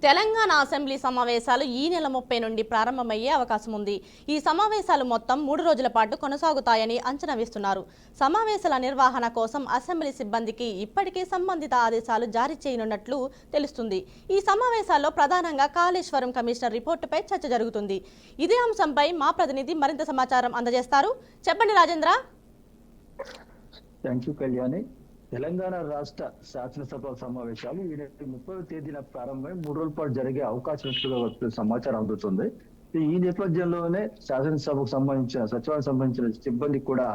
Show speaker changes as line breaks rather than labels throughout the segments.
Telangana assembly సమావేశాలు ఈ నెల 30 నుండి ప్రారంభమయ్యే అవకాశం ఉంది. ఈ సమావేశాలు మొత్తం 3 రోజుల పాటు కొనసాగుతాయని అంచనా వేస్తున్నారు. సమావేశాల నిర్వహణ కోసం అసెంబ్లీ సిబ్బందికి ఇప్పటికే సంబంధిత ఆదేశాలు జారీ చేయనున్నట్లు తెలుస్తుంది. ఈ సమావేశాల్లో ప్రధానంగా కాళేశ్వరం కమిషనర్ రిపోర్టుపై చర్చ జరుగుతుంది. ఇదే అంశంపై మా ప్రతినిధి మరింత సమాచారం అందజేస్తారు. చెప్పండి రాజేంద్ర.
Thank you Kalyani. తెలంగాణ రాష్ట్ర శాసనసభ సమావేశాలు ఈ నెల 30వ తేదీన ప్రారంభమై 3 రోజుల పాటు జరిగే అవకాశం ఉన్నట్లుగా సమాచారం అందుతుంది. ఈ నేపథ్యంలోనే శాసనసభకు సంబంధించిన సచివాలయం సంబంధించిన సిబ్బందికి కూడా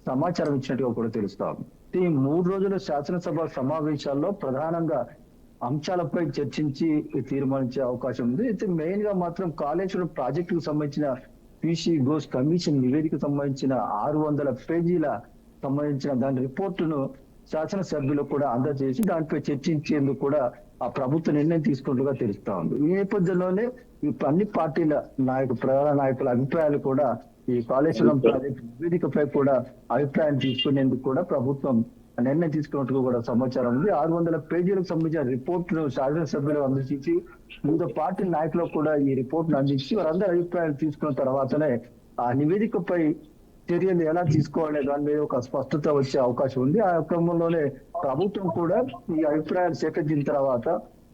సమాచారం ఇచ్చినట్టుగా కూడా తెలుస్తాం. ఈ 3 రోజుల శాసనసభ సమావేశాల్లో ప్రధానంగా అంశాలపై చర్చించి తీర్మానించే అవకాశం ఉంది. అయితే మెయిన్ గా మాత్రం కాళేశ్వరం ప్రాజెక్టుకు సంబంధించిన పీసీ ఘోష్ కమిషన్ నివేదిక సంబంధించిన 600 పేజీల సంబంధించిన దాని రిపోర్టును శాసనసభ్యులు కూడా అందజేసి దానిపై చర్చించేందుకు కూడా ఆ ప్రభుత్వ నిర్ణయం తీసుకున్నట్టుగా తెలుస్తా ఉంది. ఈ నేపథ్యంలోనే అన్ని పార్టీల ప్రధాన నాయకుల అభిప్రాయాలు కూడా ఈ కాళేశ్వరం ప్రాజెక్టు నివేదికపై కూడా అభిప్రాయం తీసుకునేందుకు కూడా ప్రభుత్వం నిర్ణయం తీసుకున్నట్టుగా కూడా సమాచారం ఉంది. 600 పేజీలకు సంబంధించిన రిపోర్టును శాసనసభ్యులు అందజేసి వివిధ పార్టీ నాయకులకు కూడా ఈ రిపోర్టును అందించి వారందరి అభిప్రాయాలు తీసుకున్న తర్వాతనే ఆ నివేదికపై చర్యలు ఎలా తీసుకోవాలనే దాని మీద ఒక స్పష్టత వచ్చే అవకాశం ఉంది. ఆ క్రమంలోనే ప్రభుత్వం కూడా ఈ అభిప్రాయాలు సేకరించిన తర్వాత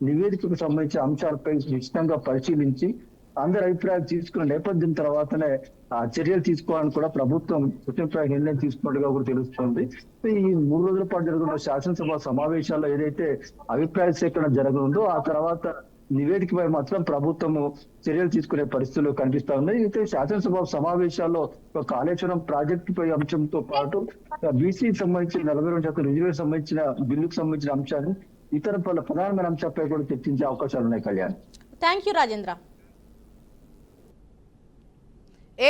నివేదికకు సంబంధించిన అంశాలపై నిశ్చితంగా పరిశీలించి అందరి అభిప్రాయాలు తీసుకున్న నేపథ్యం తర్వాతనే ఆ చర్యలు తీసుకోవాలని కూడా ప్రభుత్వం సుప్రీంప్రాయ నిర్ణయం తీసుకున్నట్టుగా కూడా తెలుస్తుంది. ఈ 3 రోజుల పాటు జరుగుతున్న శాసనసభ సమావేశాల్లో ఏదైతే అభిప్రాయ సేకరణ జరగనుందో ఆ తర్వాత నివేదికపై మాత్రం ప్రభుత్వము చర్యలు తీసుకునే పరిస్థితులు కనిపిస్తా ఉన్నాయి. అయితే శాసనసభ సమావేశాల్లో కాళేశ్వరం ప్రాజెక్టుపై అంశంతో పాటు బీసీ సంబంధించిన 42% రిజర్వేషన్ సంబంధించిన బిల్లుకు సంబంధించిన అంశాలు ఇతర ప్రధానమైన అంశాలపై కూడా చర్చించే అవకాశాలు ఉన్నాయి. Kalyan,
thank you Rajendra.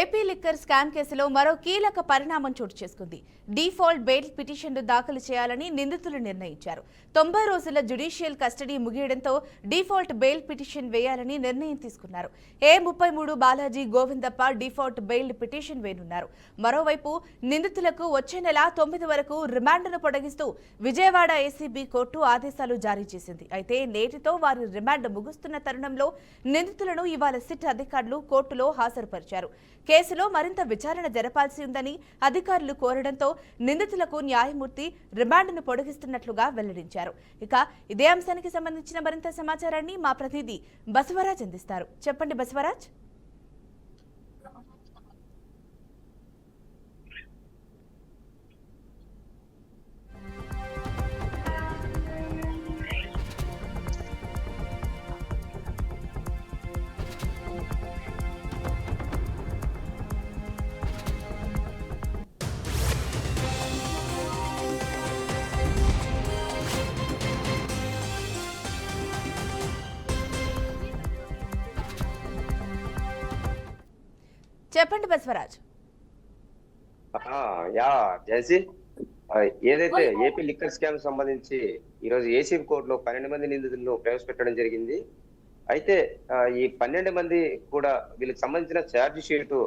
AP liquor scam కేసులో మరో కీలక పరిణామం చోటు చేసుకుంది. డిఫాల్ట్ బెయిల్ పిటిషన్లు దాఖలు చేయాలని నిందితులు నిర్ణయించారు. 90 రోజుల జ్యుడిషియల్ కస్టడీ ముగియడంతో డిఫాల్ట్ బెయిల్ పిటిషన్ వేయాలని నిర్ణయం తీసుకున్నారు. A33 Balaji Govindappa default bail petition వేయనున్నారు. మరోవైపు నిందితులకు వచ్చే నెల 9 వరకు రిమాండ్ను పొడిగిస్తూ విజయవాడ ఏసీబీ కోర్టు ఆదేశాలు జారీ చేసింది. అయితే నేటితో వారి రిమాండ్ ముగుస్తున్న తరుణంలో నిందితులను ఇవాళ సిట్ అధికారులు కోర్టులో హాజరుపరిచారు. కేసులో మరింత విచారణ జరపాల్సి ఉందని అధికారులు కోరడంతో నిందితులకు న్యాయమూర్తి రిమాండ్ను పొడిగిస్తున్నట్లుగా వెల్లడించారు. ఇక ఇదే అంశానికి సంబంధించిన మరింత సమాచారాన్ని మా ప్రతినిధి బసవరాజ్ అందిస్తారు. చెప్పండి బసవరాజ్. చెప్పండి బసవరాజ్.
జయసి, ఏదైతే ఏపీ లిక్కర్ స్కామ్ సంబంధించి ఈరోజు ఏసీబీ కోర్టులో 12 మంది నిందితులను ప్రవేశపెట్టడం జరిగింది. అయితే ఈ 12 మంది కూడా వీళ్ళకి సంబంధించిన ఛార్జ్ షీటు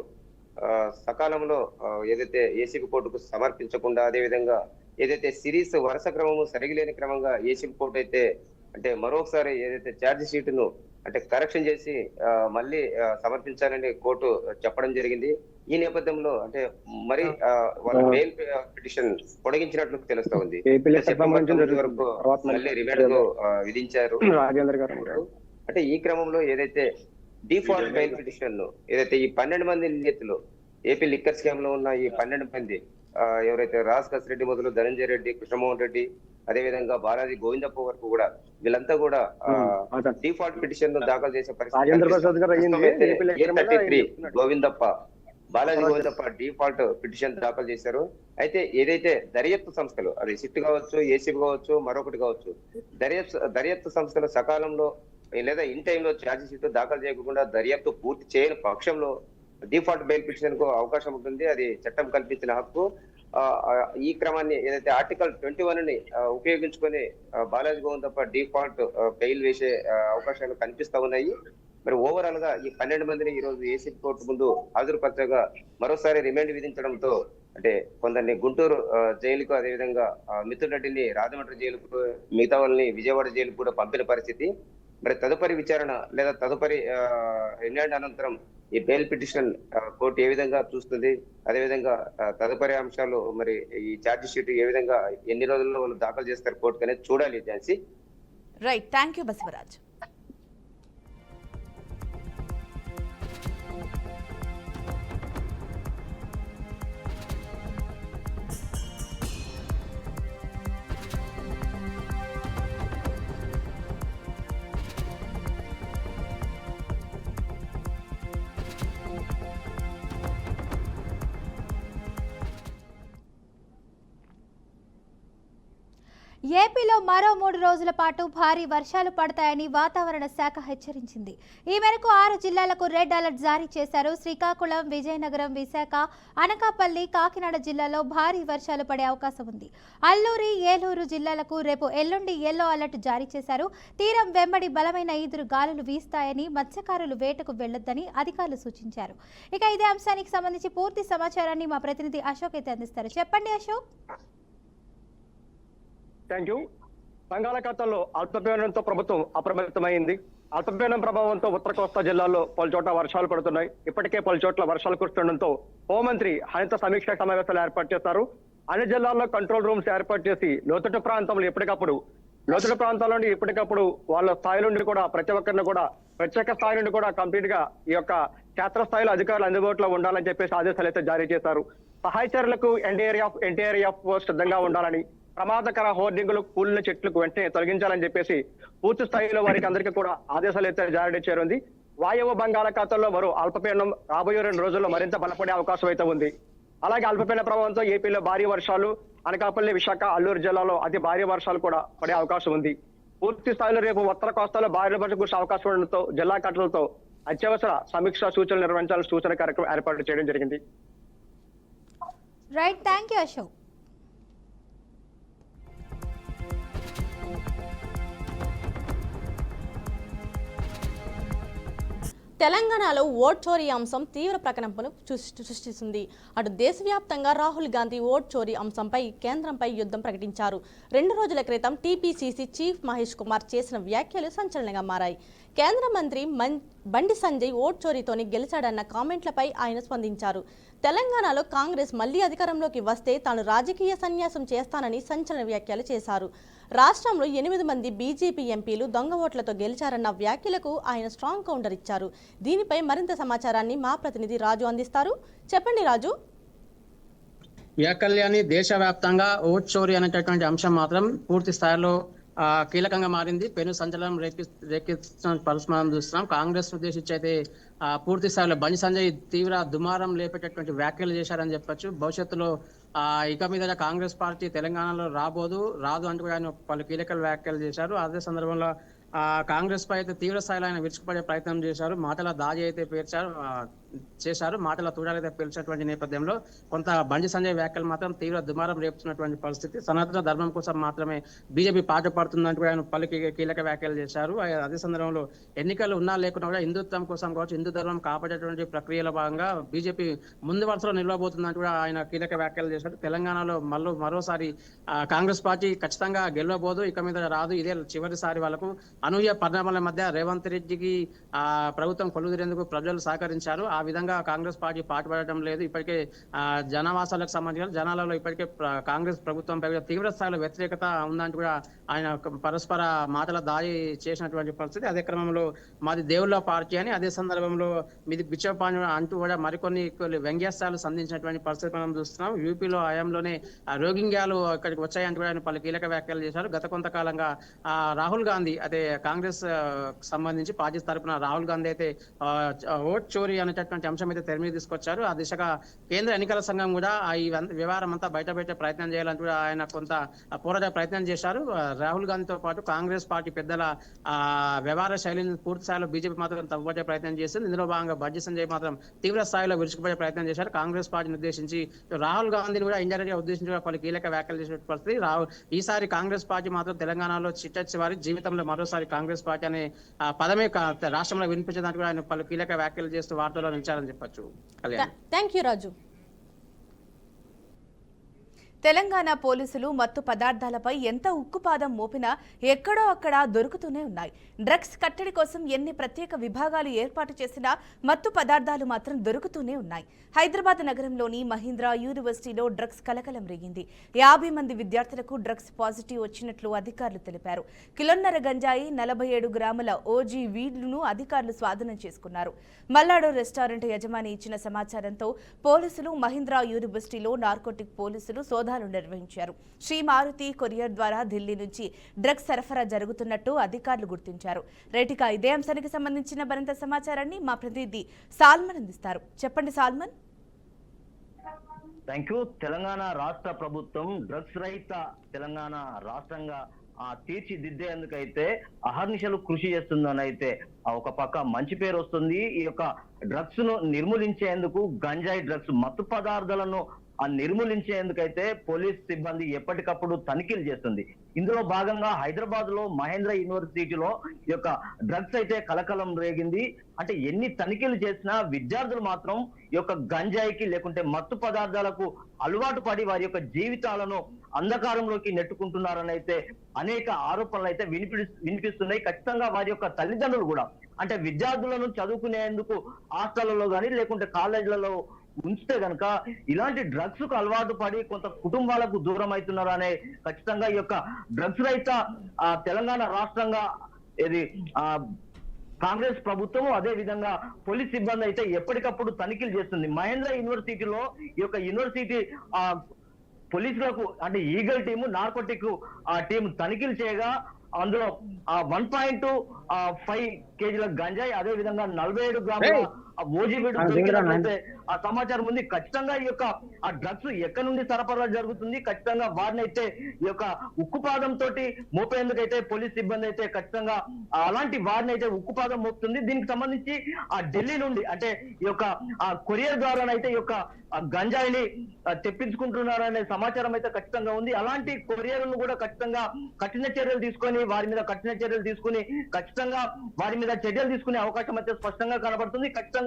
సకాలంలో ఏదైతే ఏసీబీ కోర్టుకు సమర్పించకుండా, అదేవిధంగా ఏదైతే సిరీస్ వరుస క్రమము సరిగిలేని క్రమంగా ఏసీబీ కోర్టు అయితే అంటే మరొకసారి ఏదైతే ఛార్జ్ షీటును అంటే కరెక్షన్ చేసి మళ్ళీ సమర్పించాలని కోర్టు చెప్పడం జరిగింది. ఈ నేపథ్యంలో అంటే మరి వాళ్ళ బెయిల్ పిటిషన్ పొడిగించినట్లు తెలుస్తా ఉంది. సెప్టెంబర్ 9 వరకు మళ్ళీ రిమాండ్ విధించారు. అంటే ఈ క్రమంలో ఏదైతే డిఫాల్ట్ బెయిల్ పిటిషన్ ఏదైతే ఈ 12 మంది నిందితులు ఏపీ లిక్కర్ స్కామ్ లో ఉన్న ఈ 12 మంది ఎవరైతే రాజ్ కసిరెడ్డి మొదలు ధనంజయ రెడ్డి, కృష్ణమోహన్ రెడ్డి, అదేవిధంగా బాలాజీ గోవిందప్ప వరకు కూడా వీళ్ళంతా కూడా డిఫాల్ట్ పిటిషన్ దాఖలు చేసే పరిస్థితి. గోవిందప్ప, బాలాజీ గోవిందప్ప డిఫాల్ట్ పిటిషన్ దాఖలు చేశారు. అయితే ఏదైతే దర్యాప్తు సంస్థలు, అది సిట్ కావచ్చు, ఏసీబీ కావచ్చు, మరొకటి కావచ్చు, దర్యాప్తు సంస్థలు సకాలంలో లేదా ఇన్ టైంలో ఛార్జ్ షీట్ దాఖలు చేయకుండా దర్యాప్తు పూర్తి చేయని పక్షంలో డిఫాల్ట్ బెయిల్ పిటిషన్ కు అవకాశం ఉంటుంది. అది చట్టం కల్పించిన హక్కు. ఈ క్రమాన్ని ఏదైతే ఆర్టికల్ 21 ని ఉపయోగించుకొని బాలాజీ గోవిందప్ప డిఫాల్ట్ బెయిల్ వేసే అవకాశాలు కనిపిస్తా ఉన్నాయి. మరి ఓవరాల్ గా ఈ 12 మందిని ఈ రోజు ఏసీబీ కోర్టు ముందు హాజరుపరచగా మరోసారి రిమాండ్ విధించడంతో అంటే కొందరిని గుంటూరు జైలుకు, అదేవిధంగా మిథున్ రెడ్డిని రాజమండ్రి జైలుకు, మిగతా వాళ్ళని విజయవాడ జైలుకు కూడా పంపిన పరిస్థితి. మరి తదుపరి విచారణ లేదా తదుపరి రిమాండ్ అనంతరం ఈ బెయిల్ పిటిషన్ కోర్టు ఏ విధంగా చూస్తుంది, అదేవిధంగా తదుపరి అంశాలు మరి ఈ ఛార్జ్ షీట్ ఏ విధంగా ఎన్ని రోజుల్లో వాళ్ళు దాఖలు చేస్తారు కోర్టుకు అనేది చూడాలి Jhansi.
Right, thank you Basavaraj.
ఏపీలో మరో 3 రోజుల పాటు భారీ వర్షాలు పడతాయని వాతావరణ శాఖ హెచ్చరించింది. ఈ మేరకు 6 జిల్లాలకు రెడ్ అలర్ట్ జారీ చేశారు. శ్రీకాకుళం, విజయనగరం, విశాఖ, అనకాపల్లి, కాకినాడ జిల్లాలో భారీ వర్షాలు పడే అవకాశం ఉంది. అల్లూరి, ఏలూరు జిల్లాలకు రేపు ఎల్లుండి యెల్లో అలర్ట్ జారీ చేశారు. తీరం వెంబడి బలమైన ఈదురు గాలులు వీస్తాయని, మత్స్యకారులు వేటకు వెళ్లొద్దని అధికారులు సూచించారు. ఇక ఇదే అంశానికి సంబంధించి పూర్తి సమాచారాన్ని మా ప్రతినిధి అశోక్ అయితే అందిస్తారు. చెప్పండి అశోక్.
Thank you. బంగాళాఖాతంలో అల్పపీడనంతో ప్రభుత్వం అప్రమత్తమైంది. అల్పపీడనం ప్రభావంతో ఉత్తర కోస్తా జిల్లాల్లో పలుచోట్ల వర్షాలు పడుతున్నాయి. ఇప్పటికే పలుచోట్ల వర్షాలు కురుస్తుండటంతో హోంమంత్రి హరిత సమీక్షా సమావేశాలు ఏర్పాటు చేశారు. అన్ని జిల్లాల్లో కంట్రోల్ రూమ్స్ ఏర్పాటు చేసి లోతట్టు ప్రాంతంలోని ఎప్పటికప్పుడు వాళ్ళ స్థాయి నుండి కూడా ప్రతి ఒక్కరిని కూడా ప్రత్యేక స్థాయి నుండి కూడా కంప్లీట్ గా ఈ యొక్క క్షేత్రస్థాయిలో అధికారులు అందుబాటులో ఉండాలని చెప్పేసి ఆదేశాలు అయితే జారీ చేశారు. సహాయ చర్యలకు ఎన్డీఆర్ఎఫ్ సిద్ధంగా ఉండాలని, ప్రమాదకర హోర్డింగులు, కూలిన చెట్లకు వెంటనే తొలగించాలని చెప్పేసి పూర్తి స్థాయిలో వారికి అందరికీ కూడా ఆదేశాలు అయితే జారీ చేరింది. వాయవ్య బంగాళాఖాతంలో మరో అల్పపీడనం రాబోయే 2 రోజుల్లో మరింత బలపడే అవకాశం అయితే ఉంది. అలాగే అల్పపీడన ప్రభావంతో ఏపీలో భారీ వర్షాలు, అనకాపల్లి, విశాఖ, అల్లూరు జిల్లాలో అతి భారీ వర్షాలు కూడా పడే అవకాశం ఉంది. పూర్తి స్థాయిలో రేపు ఉత్తర కోస్తాలో భారీ వర్షం కురిసే అవకాశం ఉండడంతో జిల్లా కలెక్టర్లతో అత్యవసర సమీక్ష సూచనలు నిర్వహించాలని సూచన కార్యక్రమం ఏర్పాటు చేయడం జరిగింది.
Right, thank you Ashok.
తెలంగాణలో ఓట్ చోరీ అంశం తీవ్ర ప్రకంపనలు సృష్టిస్తుంది. అటు దేశవ్యాప్తంగా రాహుల్ గాంధీ ఓట్ చోరీ అంశంపై కేంద్రంపై యుద్ధం ప్రకటించారు. 2 రోజుల క్రితం టీపీసీసీ చీఫ్ మహేష్ కుమార్ చేసిన వ్యాఖ్యలు సంచలనంగా మారాయి. కేంద్ర మంత్రి బండి సంజయ్ ఓట్ చోరీతోనే గెలిచాడన్న కామెంట్లపై ఆయన స్పందించారు. తెలంగాణలో కాంగ్రెస్ మళ్లీ అధికారంలోకి వస్తే తాను రాజకీయ సన్యాసం చేస్తానని సంచలన వ్యాఖ్యలు చేశారు. రాష్ట్రంలో 8 మంది బీజేపీ ఎంపీలు దొంగ ఓట్లతో గెలిచారన్న వ్యాఖ్యలకు ఆయన స్ట్రాంగ్ కౌంటర్ ఇచ్చారు. దీనిపై మరింత సమాచారాన్ని మా ప్రతినిధి రాజు అందిస్తారు. చెప్పండి రాజు.
కళ్యాణి, దేశవ్యాప్తంగా ఓట్ చోరీ అనేటటువంటి అంశం మాత్రం పూర్తి స్థాయిలో కీలకంగా మారింది. పెను సంచలనం రేకెత్తుతున్న పరిస్థితి చూస్తున్నాం. కాంగ్రెస్ ఉద్దేశించి అయితే పూర్తి స్థాయిలో బండి సంజయ్ తీవ్ర దుమారం లేపేటటువంటి వ్యాఖ్యలు చేశారని చెప్పొచ్చు. భవిష్యత్తులో ఇక మీద కాంగ్రెస్ పార్టీ తెలంగాణలో రాదు అంటూ ఆయన పలు కీలక వ్యాఖ్యలు చేశారు. అదే సందర్భంలో కాంగ్రెస్ పై అయితే తీవ్ర స్థాయిలో ఆయన విరుచుకుపడే ప్రయత్నం చేశారు. మాటల దాడి అయితే చేశారు. మాటల తూడాలైతే పేల్చినటువంటి నేపథ్యంలో కొంత బండి సంజయ్ వ్యాఖ్యలు మాత్రం తీవ్ర దుమారం రేపుతున్నటువంటి పరిస్థితి. సనాతన ధర్మం కోసం మాత్రమే బీజేపీ పాట పడుతుందంటూ ఆయన పలు కీలక వ్యాఖ్యలు చేశారు. అదే సందర్భంలో ఎన్నికలు ఉన్నా లేకున్నా కూడా హిందుత్వం కోసం కావచ్చు, హిందూ ధర్మం కాపాడేటువంటి ప్రక్రియలో భాగంగా బీజేపీ ముందు వరుసలో నిలవబోతుందంటూ కూడా ఆయన కీలక వ్యాఖ్యలు చేశారు. తెలంగాణలో మరోసారి కాంగ్రెస్ పార్టీ ఖచ్చితంగా గెలవబోదు, ఇక మీద రాదు, ఇదే చివరిసారి వాళ్ళకు. అనూహ్య పరిణామాల మధ్య రేవంత్ రెడ్డికి ప్రభుత్వం కొలువుదీరేందుకు ప్రజలు సహకరించారు. ఆ విధంగా కాంగ్రెస్ పార్టీ పాటుపడటం లేదు. ఇప్పటికే జనవాసాలకు సంబంధించిన జనాలలో ఇప్పటికే కాంగ్రెస్ ప్రభుత్వం పై తీవ్ర స్థాయిలో వ్యతిరేకత ఉందంటూ కూడా ఆయన పరస్పర మాటల దాడి చేసినటువంటి పరిస్థితి. అదే క్రమంలో మాది దేవుళ్ళ పార్టీ అని, అదే సందర్భంలో మీది బిచ్చపాణి అంటూ కూడా మరికొన్ని వ్యంగ్యాస్త్రాలు సంధించినటువంటి పరిస్థితి మనం చూస్తున్నాం. యూపీలో హయాంలోనే రోహింగ్యాలు ఇక్కడికి వచ్చాయంటూ కూడా ఆయన పలు కీలక వ్యాఖ్యలు చేశారు. గత కొంతకాలంగా రాహుల్ గాంధీ అదే కాంగ్రెస్ సంబంధించి పార్టీ తరపున రాహుల్ గాంధీ అయితే ఓట్ చోరీ అనేటటువంటి అంశం అయితే తెర మీద తీసుకొచ్చారు. ఆ దిశగా కేంద్ర ఎన్నికల సంఘం కూడా ఈ వ్యవహారం అంతా బయట ప్రయత్నం చేయాలంటూ కూడా ఆయన కొంత పోరాట ప్రయత్నం చేశారు. రాహుల్ గాంధీతో పాటు కాంగ్రెస్ పార్టీ పెద్దల వ్యవహార శైలిని పూర్తి స్థాయిలో బీజేపీ మాత్రం తప్పుపట్టే ప్రయత్నం చేసింది. ఇందులో భాగంగా బండి సంజయ్ మాత్రం తీవ్ర స్థాయిలో విరుచుకుపడే ప్రయత్నం చేశారు. కాంగ్రెస్ పార్టీని ఉద్దేశించి రాహుల్ గాంధీని కూడా ఇండైరెక్ట్ గా ఉద్దేశించి పలు కీలక వ్యాఖ్యలు చేసిన పరిస్థితి. ఈసారి కాంగ్రెస్ పార్టీ మాత్రం తెలంగాణలో చిట్టచివారి జీవితంలో మరోసారి కాంగ్రెస్ పార్టీ అనే పదమే రాష్ట్రంలో వినిపించడానికి కూడా ఆయన పలు కీలక వ్యాఖ్యలు చేస్తూ వార్తల్లో నిలిచారని చెప్పొచ్చు.
థ్యాంక్ యూ రాజు.
తెలంగాణ పోలీసులు మత్తు పదార్థాలపై ఎంత ఉక్కుపాదం మోపినా ఎక్కడో అక్కడ దొరుకుతూనే ఉన్నాయి. డ్రగ్స్ కట్టడి కోసం ఎన్ని ప్రత్యేక విభాగాలు ఏర్పాటు చేసినా మత్తు పదార్థాలు మాత్రం దొరుకుతూనే ఉన్నాయి. హైదరాబాద్ నగరంలోని మహీంద్రా యూనివర్సిటీలో డ్రగ్స్ కలకలం రేగింది. 50 మంది విద్యార్థులకు డ్రగ్స్ పాజిటివ్ వచ్చినట్లు అధికారులు తెలిపారు. కిలోన్నర గంజాయి, 47 గ్రాముల ఓజీ వీడ్లను అధికారులు స్వాధీనం చేసుకున్నారు. మల్లాడో రెస్టారెంట్ యజమాని ఇచ్చిన సమాచారంతో పోలీసులు మహీంద్రా యూనివర్సిటీలో నార్కోటిక్ పోలీసులు సోదాలు నిర్వహించారు. శ్రీ మారుతి కొరియర్ ద్వారా ఢిల్లీ నుంచి డ్రగ్స్ సరఫరా జరుగుతున్నట్టు అధికారులు గుర్తించారు. రేటిగా ఇదే అంశానికి సంబంధించిన మరింత సమాచారాన్ని మా ప్రతినిధి సాల్మన్ అందిస్తారు. చెప్పండి సాల్మన్.
Thank you. తెలంగాణ రాష్ట్ర ప్రభుత్వం డ్రగ్స్ రహిత తెలంగాణ రాష్ట్రంగా తీర్చిదిద్దేందుకైతే అహర్నిశలు కృషి చేస్తుందని అయితే ఒక పక్క మంచి పేరు వస్తుంది. ఈ యొక్క డ్రగ్స్ ను నిర్మూలించేందుకు గంజాయి డ్రగ్స్ మత్తు పదార్థాలను నిర్మూలించేందుకైతే పోలీస్ సిబ్బంది ఎప్పటికప్పుడు తనిఖీలు చేస్తుంది. ఇందులో భాగంగా హైదరాబాద్ లో మహేంద్ర యూనివర్సిటీలో ఈ యొక్క డ్రగ్స్ అయితే కలకలం రేగింది. అంటే ఎన్ని తనిఖీలు చేసినా విద్యార్థులు మాత్రం ఈ యొక్క గంజాయికి లేకుంటే మత్తు పదార్థాలకు అలవాటు పడి వారి యొక్క జీవితాలను అంధకారంలోకి నెట్టుకుంటున్నారని అయితే అనేక ఆరోపణలు అయితే వినిపిస్తున్నాయి. ఖచ్చితంగా వారి యొక్క తల్లిదండ్రులు కూడా అంటే విద్యార్థులను చదువుకునేందుకు హాస్టళ్లలో కానీ లేకుంటే కాలేజీలలో ఉంచితే గనక ఇలాంటి డ్రగ్స్ కు అలవాటు పడి కొంత కుటుంబాలకు దూరం అవుతున్నారు అనే ఖచ్చితంగా ఈ యొక్క డ్రగ్స్ రహిత తెలంగాణ రాష్ట్రంగా ఇది కాంగ్రెస్ ప్రభుత్వం అదే విధంగా పోలీస్ సిబ్బంది అయితే ఎప్పటికప్పుడు తనిఖీలు చేస్తుంది. మహేంద్ర యూనివర్సిటీలో ఈ యొక్క యూనివర్సిటీ పోలీసులకు అంటే ఈగల్ టీము నార్కోటిక్ టీం తనిఖీలు చేయగా అందులో 1.5 కేజీల గంజాయి అదే విధంగా 47 గ్రాముల ఓజీ వీడు ఆ సమాచారం ఉంది. ఖచ్చితంగా ఈ యొక్క ఆ డ్రగ్స్ ఎక్కడి నుండి సరఫరా జరుగుతుంది, ఖచ్చితంగా వారిని అయితే ఈ యొక్క ఉక్కుపాదం తోటి మోపేందుకైతే పోలీస్ సిబ్బంది అయితే ఖచ్చితంగా అలాంటి వారిని అయితే ఉక్కుపాదం మోపుతుంది. దీనికి సంబంధించి ఆ ఢిల్లీ నుండి అంటే ఈ యొక్క కొరియర్ ద్వారానైతే ఈ యొక్క గంజాయిని తెప్పించుకుంటున్నారనే సమాచారం అయితే ఖచ్చితంగా ఉంది. అలాంటి కొరియర్లను కూడా ఖచ్చితంగా కఠిన చర్యలు తీసుకొని వారి మీద కఠిన చర్యలు తీసుకుని ఖచ్చితంగా వారి మీద చర్యలు తీసుకునే అవకాశం అయితే స్పష్టంగా కనబడుతుంది. ఖచ్చితంగా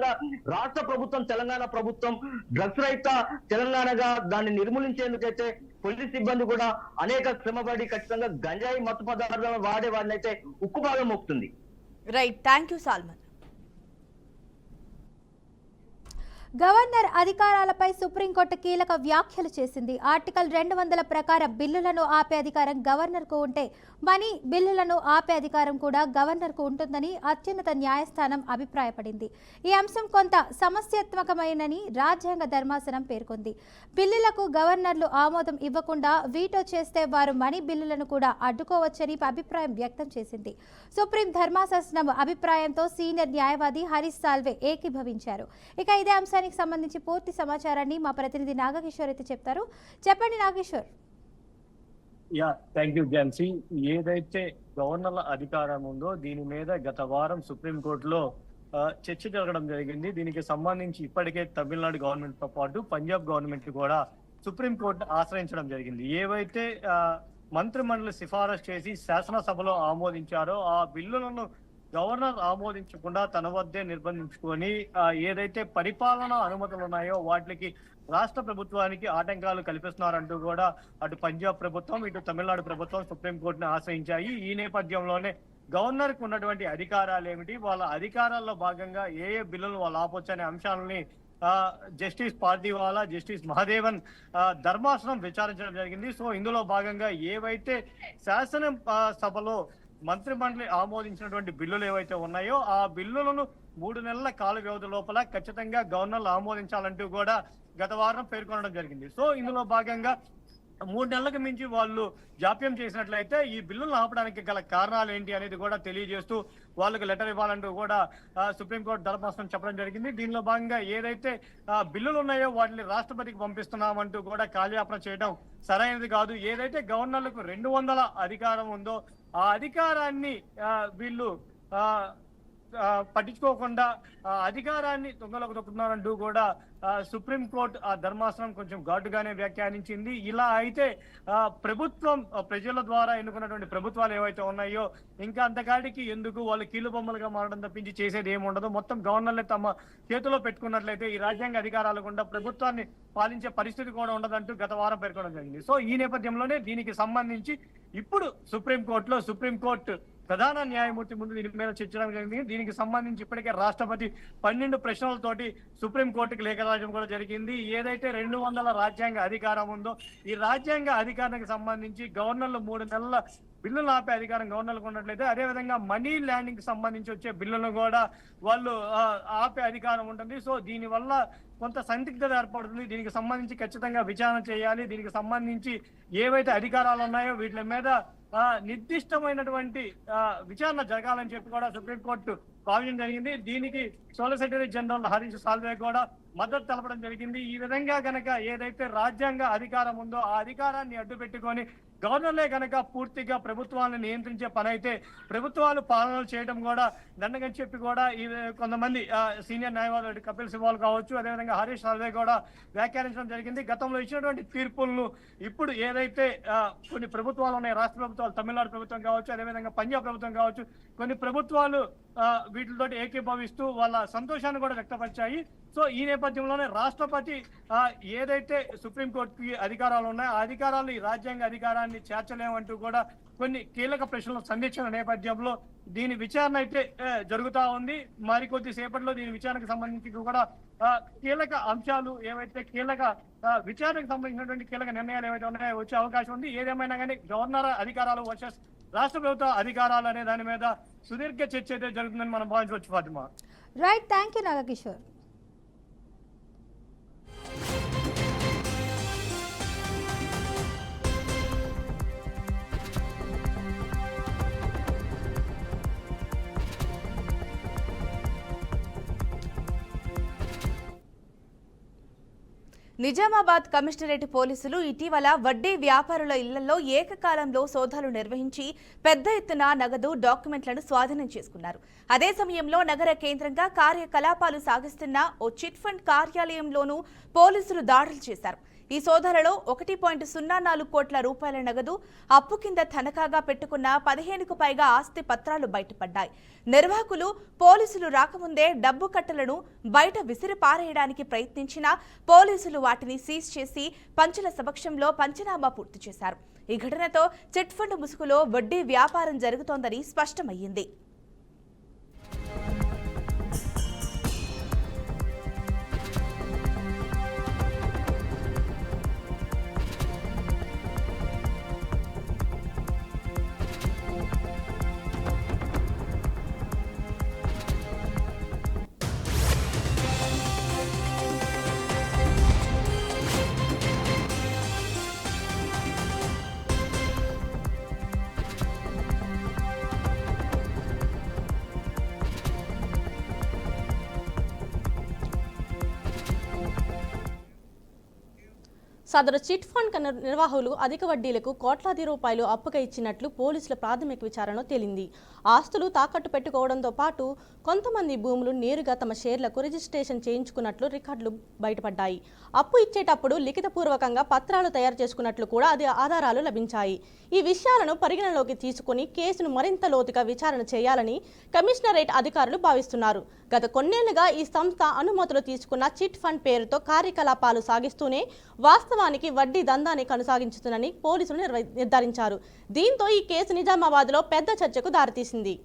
రాష్ట్ర ప్రభుత్వం తెలంగాణ ప్రభుత్వం డ్రగ్స్ రహిత తెలంగాణగా దాన్ని నిర్మూలించేందుకైతే పోలీస్ సిబ్బంది కూడా అనేక శ్రమపడి ఖచ్చితంగా గంజాయి మత్తు పదార్థాలను వాడే వారిని అయితే ఉక్కుపాదం మోపుతుంది.
Right, thank you Salman.
Governor అధికారాలపై సుప్రీంకోర్టు కీలక వ్యాఖ్యలు చేసింది. ఆర్టికల్ 200 ప్రకారం బిల్లులను ఆపే అధికారం గవర్నర్కు ఉంటే మనీ బిల్లులను ఆపే అధికారం కూడా గవర్నర్కు ఉంటుందని అత్యున్నత న్యాయస్థానం అభిప్రాయపడింది. ఈ అంశం కొంత సమస్యాత్మకమైనని రాజ్యాంగ ధర్మాసనం పేర్కొంది. బిల్లులకు గవర్నర్లు ఆమోదం ఇవ్వకుండా వీటో చేస్తే వారు మనీ బిల్లులను కూడా అడ్డుకోవచ్చని అభిప్రాయం వ్యక్తం చేసింది. సుప్రీం ధర్మాసనం అభిప్రాయంతో సీనియర్ న్యాయవాది హరీష్ సాల్వే ఏకీభవించారు. ఇక ఇదే అంశానికి సంబంధించి పూర్తి సమాచారాన్ని మా ప్రతినిధి నాగకిషోర్ అయితే చెప్తారు. చెప్పండి నాగకిషోర్.
Thank you Jhansi. ఏదైతే గవర్నర్ల అధికారం ఉందో దీని మీద గత వారం సుప్రీంకోర్టులో చర్చ జరగడం జరిగింది. దీనికి సంబంధించి ఇప్పటికే తమిళనాడు గవర్నమెంట్ తో పాటు పంజాబ్ గవర్నమెంట్ కూడా సుప్రీంకోర్టు ఆశ్రయించడం జరిగింది. ఏవైతే మంత్రిమండలి సిఫారసు చేసి శాసనసభలో ఆమోదించారో ఆ బిల్లులను గవర్నర్ ఆమోదించకుండా తన వద్దే నిర్బంధించుకొని ఏదైతే పరిపాలనా అనుమతులు ఉన్నాయో వాటికి రాష్ట్ర ప్రభుత్వానికి ఆటంకాలు కల్పిస్తున్నారంటూ కూడా అటు పంజాబ్ ప్రభుత్వం ఇటు తమిళనాడు ప్రభుత్వం సుప్రీంకోర్టుని ఆశ్రయించాయి. ఈ నేపథ్యంలోనే గవర్నర్ కు ఉన్నటువంటి అధికారాలు ఏమిటి, వాళ్ళ అధికారాల్లో భాగంగా ఏ బిల్లులు వాళ్ళు ఆపొచ్చు అనే అంశాలని జస్టిస్ పార్దీవాలా, జస్టిస్ మహదేవన్ ధర్మాసనం విచారించడం జరిగింది. సో ఇందులో భాగంగా ఏవైతే శాసన సభలో మంత్రిమండలి ఆమోదించినటువంటి బిల్లులు ఏవైతే ఉన్నాయో ఆ బిల్లులను 3 నెలల కాల వ్యవధి లోపల ఖచ్చితంగా గవర్నర్లు ఆమోదించాలంటూ కూడా గత వారం పేర్కొనడం జరిగింది. సో ఇందులో భాగంగా 3 నెలలకు మించి వాళ్ళు జాప్యం చేసినట్లయితే ఈ బిల్లులను ఆపడానికి గల కారణాలు ఏంటి అనేది కూడా తెలియజేస్తూ వాళ్ళకు లెటర్ ఇవ్వాలంటూ కూడా సుప్రీంకోర్టు ధర్మాసనం చెప్పడం జరిగింది. దీనిలో భాగంగా ఏదైతే బిల్లులు ఉన్నాయో వాటిని రాష్ట్రపతికి పంపిస్తున్నామంటూ కూడా కాలయాపన చేయడం సరైనది కాదు. ఏదైతే గవర్నర్లకు 200 అధికారం ఉందో ఆ అధికారాన్ని వీళ్ళు పట్టించుకోకుండా అధికారాన్ని దొంగలకు దొక్కుతున్నారంటూ కూడా సుప్రీంకోర్టు ఆ ధర్మాసనం కొంచెం ఘాటుగానే వ్యాఖ్యానించింది. ఇలా అయితే ప్రభుత్వం ప్రజల ద్వారా ఎన్నుకున్నటువంటి ప్రభుత్వాలు ఏవైతే ఉన్నాయో ఇంకా అంతకాడికి ఎందుకు వాళ్ళు కీలుబొమ్మలుగా మారడం తప్పించి చేసేది ఏముండదు. మొత్తం గవర్నర్లే తమ చేతిలో పెట్టుకున్నట్లయితే ఈ రాజ్యాంగ అధికారాలు గుండా ప్రభుత్వాన్ని పాలించే పరిస్థితి కూడా ఉండదంటూ గత వారం పేర్కొనడం జరిగింది. సో ఈ నేపథ్యంలోనే దీనికి సంబంధించి ఇప్పుడు సుప్రీంకోర్టు ప్రధాన న్యాయమూర్తి ముందు దీని మీద చర్చించడం జరిగింది. దీనికి సంబంధించి ఇప్పటికే రాష్ట్రపతి 12 ప్రశ్నలతోటి సుప్రీంకోర్టుకి లేఖ రాయడం కూడా జరిగింది. ఏదైతే 200 రాజ్యాంగ అధికారం ఉందో ఈ రాజ్యాంగ అధికారానికి సంబంధించి గవర్నర్లు 3 నెలల బిల్లులు ఆపే అధికారం గవర్నర్లకు ఉన్నట్లయితే అదేవిధంగా మనీ ల్యాండింగ్ సంబంధించి వచ్చే బిల్లులను కూడా వాళ్ళు ఆపే అధికారం ఉంటుంది. సో దీనివల్ల కొంత సందిగ్ధత ఏర్పడుతుంది. దీనికి సంబంధించి ఖచ్చితంగా విచారణ చేయాలి. దీనికి సంబంధించి ఏవైతే అధికారాలు ఉన్నాయో వీటి మీద నిర్దిష్టమైనటువంటి విచారణ జరగాలని చెప్పి కూడా సుప్రీంకోర్టు భావించడం జరిగింది. దీనికి సోలిసిటరీ జనరల్ హరీష్ సాల్వే కూడా మద్దతు తెలపడం జరిగింది. ఈ విధంగా గనక ఏదైతే రాజ్యాంగ అధికారం ఉందో ఆ అధికారాన్ని అడ్డు పెట్టుకొని గవర్నర్లే కనుక పూర్తిగా ప్రభుత్వాలను నియంత్రించే పని అయితే ప్రభుత్వాలు పాలనలు చేయడం కూడా దండగని చెప్పి కూడా కొంతమంది సీనియర్ న్యాయవాదులు కపిల్ సిబాల్ కావచ్చు, అదేవిధంగా హరీష్ సాల్వే కూడా వ్యాఖ్యానించడం జరిగింది. గతంలో ఇచ్చినటువంటి తీర్పులను ఇప్పుడు ఏదైతే కొన్ని ప్రభుత్వాలు ఉన్నాయి, రాష్ట్ర ప్రభుత్వాలు, తమిళనాడు ప్రభుత్వం కావచ్చు, అదేవిధంగా పంజాబ్ ప్రభుత్వం కావచ్చు, కొన్ని ప్రభుత్వాలు వీటితో ఏకీభవిస్తూ వాళ్ళ సంతోషాన్ని కూడా వ్యక్తపరిచాయి. సో ఈ నేపథ్యంలోనే రాష్ట్రపతి ఏదైతే సుప్రీంకోర్టుకి అధికారాలు ఉన్నాయో ఆ అధికారాలు ఈ రాజ్యాంగ అధికారాన్ని చేర్చలేమంటూ కూడా కొన్ని కీలక ప్రశ్నలు సంధించిన నేపథ్యంలో దీని విచారణ అయితే జరుగుతా ఉంది. మరికొద్ది సేపట్లో దీని విచారణకు సంబంధించి కూడా కీలక అంశాలు ఏవైతే విచారణకు సంబంధించినటువంటి కీలక నిర్ణయాలు ఏవైతే ఉన్నాయో వచ్చే అవకాశం ఉంది. ఏదేమైనా కానీ గవర్నర్ అధికారాలు వర్సెస్ రాష్ట్ర ప్రభుత్వ అధికారాలు అనే దాని మీద సుదీర్ఘ చర్చ అయితే జరుగుతుందని మనం భావించవచ్చు. Fatima.
Right, thank you Nagakishore.
Nizamabad commissionerate పోలీసులు ఇటీవల వడ్డీ వ్యాపారుల ఇళ్లలో ఏకకాలంలో సోదాలు నిర్వహించి పెద్ద ఎత్తున నగదు, డాక్యుమెంట్లను స్వాధీనం చేసుకున్నారు. అదే సమయంలో నగర కేంద్రంగా కార్యకలాపాలు సాగిస్తున్న ఓ చిట్ ఫండ్ కార్యాలయంలోనూ పోలీసులు దాడులు చేశారు. ఈ సోదాలలో 1.04 కోట్ల రూపాయల నగదు, అప్పు కింద తనఖాగా పెట్టుకున్న 15కు పైగా ఆస్తి పత్రాలు బయటపడ్డాయి. నిర్వాహకులు పోలీసులు రాకముందే డబ్బు కట్టలను బయట విసిరి పారేయడానికి ప్రయత్నించినా పోలీసులు వాటిని సీజ్ చేసి పంచుల సమక్షంలో పంచనామా పూర్తి చేశారు. ఈ ఘటనతో చిట్ ఫండ్ ముసుగులో వడ్డీ వ్యాపారం జరుగుతోందని స్పష్టమయ్యింది.
సదరు చిట్ ఫండ్ నిర్వాహకులు అధిక వడ్డీలకు కోట్లాది రూపాయలు అప్పుగా ఇచ్చినట్లు పోలీసుల ప్రాథమిక విచారణలో తేలింది. ఆస్తులు తాకట్టు పెట్టుకోవడంతో పాటు కొంతమంది భూములు నేరుగా తమ షేర్లకు రిజిస్ట్రేషన్ చేయించుకున్నట్లు రికార్డులు బయటపడ్డాయి. అప్పు ఇచ్చేటప్పుడు లిఖితపూర్వకంగా పత్రాలు తయారు చేసుకున్నట్లు కూడా ఆధారాలు లభించాయి. ఈ విషయాలను పరిగణలోకి తీసుకుని కేసును మరింత లోతుగా విచారణ చేయాలని కమిషనరేట్ అధికారులు భావిస్తున్నారు. గత కొన్నేళ్లుగా ఈ సంస్థ అనుమతులు తీసుకున్న చిట్ ఫండ్ పేరుతో కార్యకలాపాలు సాగిస్తూనే వాస్తవానికి వడ్డీ దందాన్ని కొనసాగించుతుందని పోలీసులు నిర్ధారించారు. దీంతో ఈ కేసు నిజామాబాద్లో పెద్ద చర్చకు దారితీసింది.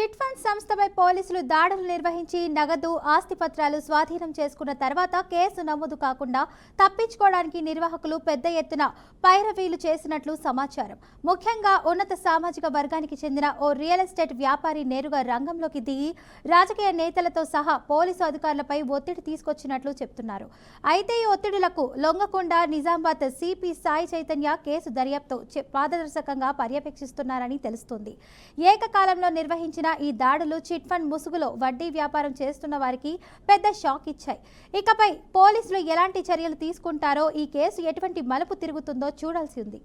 చిట్ ఫండ్ సంస్థపై పోలీసులు దాడులు నిర్వహించి నగదు ఆస్తిపత్రాలు స్వాధీనం చేసుకున్న తర్వాత కేసు నమోదు కాకుండా తప్పించుకోవడానికి నిర్వాహకులు పెద్ద ఎత్తున పైరవీలు చేసినట్లు సమాచారం. ముఖ్యంగా ఉన్నత సామాజిక వర్గానికి చెందిన ఓ రియల్ ఎస్టేట్ వ్యాపారి నేరుగా రంగంలోకి దిగి రాజకీయ నేతలతో సహా పోలీసు అధికారులపై ఒత్తిడి తీసుకొచ్చినట్లు చెప్తున్నారు. అయితే ఈ ఒత్తిడులకు లొంగకుండా నిజామాబాద్ సిపి సాయి చైతన్య కేసు దర్యాప్తు పారదర్శకంగా పర్యవేక్షిస్తున్నారని తెలుస్తోంది. ఏకకాలంలో నిర్వహించిన ఈ దాడులు చిట్ ఫండ్ ముసుగులో వడ్డీ వ్యాపారం చేస్తున్న వారికి పెద్ద షాక్ ఇచ్చాయి. ఇకపై పోలీసులు ఎలాంటి చర్యలు తీసుకుంటారో, ఈ కేసు ఎటువంటి మలుపు తిరుగుతుందో చూడాల్సి ఉంది.